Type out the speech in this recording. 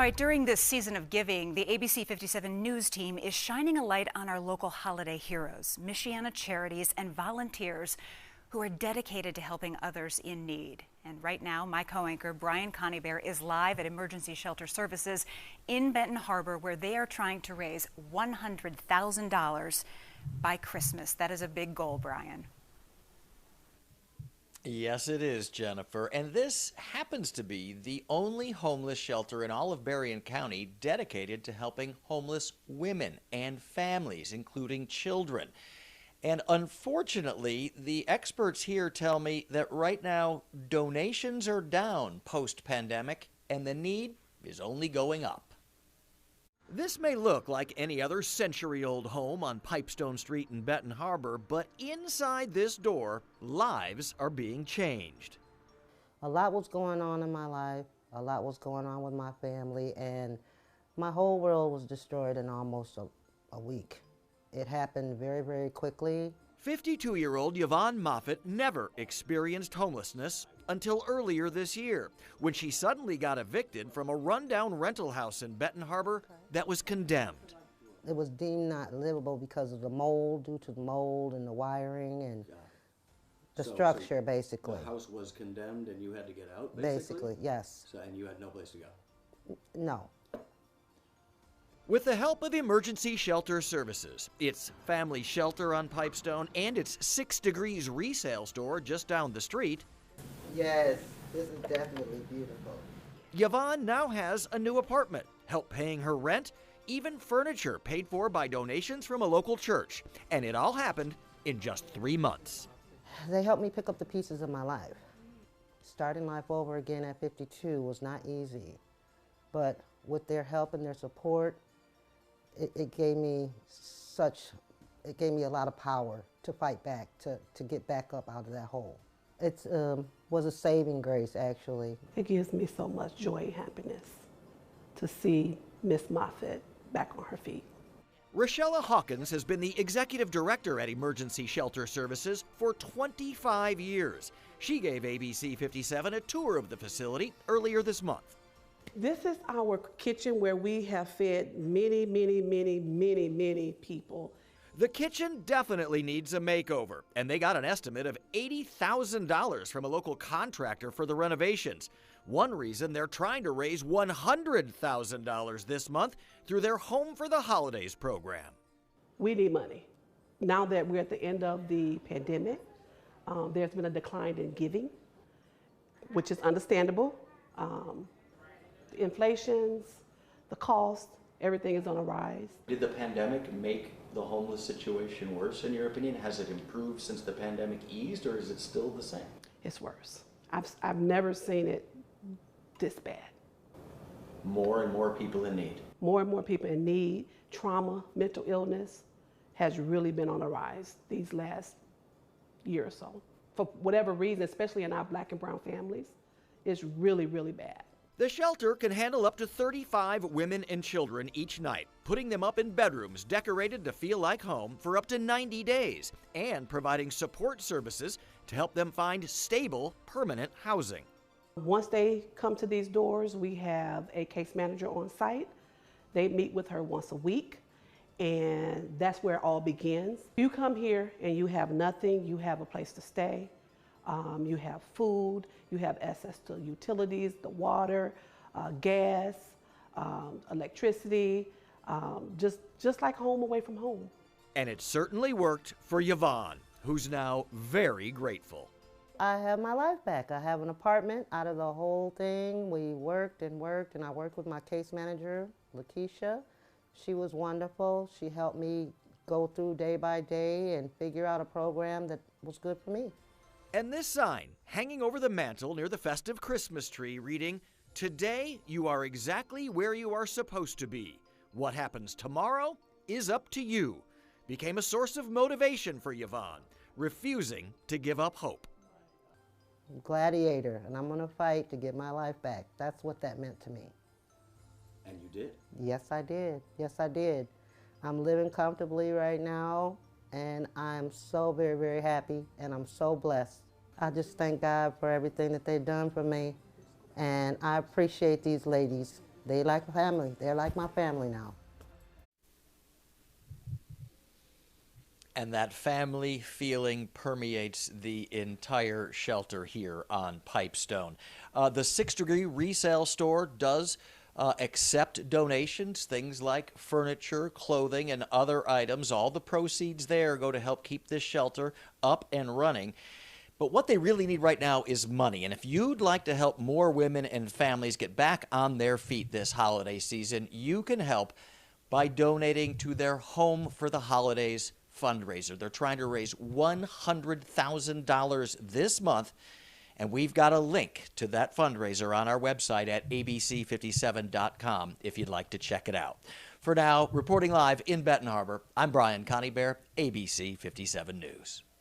All right, during this season of giving, the ABC 57 News team is shining a light on our local holiday heroes, Michiana charities and volunteers who are dedicated to helping others in need. And right now, my co-anchor, Berrien County is live at Emergency Shelter Services in Benton Harbor, where they are trying to raise $100,000 by Christmas. That is a big goal, Brian. Yes, it is, Jennifer. And this happens to be the only homeless shelter in all of Berrien County dedicated to helping homeless women and families, including children. And unfortunately, the experts here tell me that right now donations are down post-pandemic and the need is only going up. This may look like any other century-old home on Pipestone Street in Benton Harbor, but inside this door, lives are being changed. A lot was going on in my life, a lot was going on with my family, and my whole world was destroyed in almost a week. It happened very, very quickly. 52-year-old Yavone Moffitt never experienced homelessness until earlier this year, when she suddenly got evicted from a rundown rental house in Benton Harbor that was condemned. It was deemed not livable because of the mold, due to the mold and the wiring and the structure, basically. The house was condemned and you had to get out, basically? Yes. So, and you had no place to go? No. With the help of Emergency Shelter Services, its family shelter on Pipestone, and its 6 Degrees resale store just down the street, yes, this is definitely beautiful. Yavone now has a new apartment, help paying her rent, even furniture paid for by donations from a local church. And it all happened in just 3 months. They helped me pick up the pieces of my life. Starting life over again at 52 was not easy, but with their help and their support, it gave me a lot of power to fight back, to get back up out of that hole. It was a saving grace, actually. It gives me so much joy and happiness to see Miss Moffitt back on her feet. Rochella Hawkins has been the executive director at Emergency Shelter Services for 25 years. She gave ABC 57 a tour of the facility earlier this month. This is our kitchen where we have fed many, many, many, many, many people. The kitchen definitely needs a makeover, and they got an estimate of $80,000 from a local contractor for the renovations. One reason they're trying to raise $100,000 this month through their Home for the Holidays program. We need money. Now that we're at the end of the pandemic, there's been a decline in giving, which is understandable. The inflations, the cost, everything is on a rise. Did the pandemic make the homeless situation worse, in your opinion? Has it improved since the pandemic eased, or is it still the same? It's worse. I've never seen it this bad. More and more people in need. More and more people in need. Trauma, mental illness has really been on a rise these last year or so. For whatever reason, especially in our Black and brown families, it's really, really bad. The shelter can handle up to 35 women and children each night, putting them up in bedrooms decorated to feel like home for up to 90 days, and providing support services to help them find stable, permanent housing. Once they come to these doors, we have a case manager on site. They meet with her once a week, and that's where it all begins. You come here and you have nothing, you have a place to stay. You have food, you have access to utilities, the water, gas, electricity, just like home away from home. And it certainly worked for Yavone, who's now very grateful. I have my life back. I have an apartment out of the whole thing. We worked, and I worked with my case manager, Lakeisha. She was wonderful. She helped me go through day by day and figure out a program that was good for me. And this sign, hanging over the mantel near the festive Christmas tree, reading, "Today you are exactly where you are supposed to be. What happens tomorrow is up to you," became a source of motivation for Yavone, refusing to give up hope. Gladiator, and I'm going to fight to get my life back. That's what that meant to me. And you did? Yes, I did. Yes, I did. I'm living comfortably right now, and I'm so very, very happy, and I'm so blessed. I just thank God for everything that they've done for me, and I appreciate these ladies. They like family. They're like my family now. And that family feeling permeates the entire shelter here on Pipestone. The 6 Degree resale store does accept donations, things like furniture, clothing, and other items. All the proceeds there go to help keep this shelter up and running. But what they really need right now is money. And if you'd like to help more women and families get back on their feet this holiday season, you can help by donating to their Home for the Holidays fundraiser. They're trying to raise $100,000 this month, and we've got a link to that fundraiser on our website at abc57.com if you'd like to check it out. For now, reporting live in Benton Harbor, I'm Berrien County, ABC 57 News.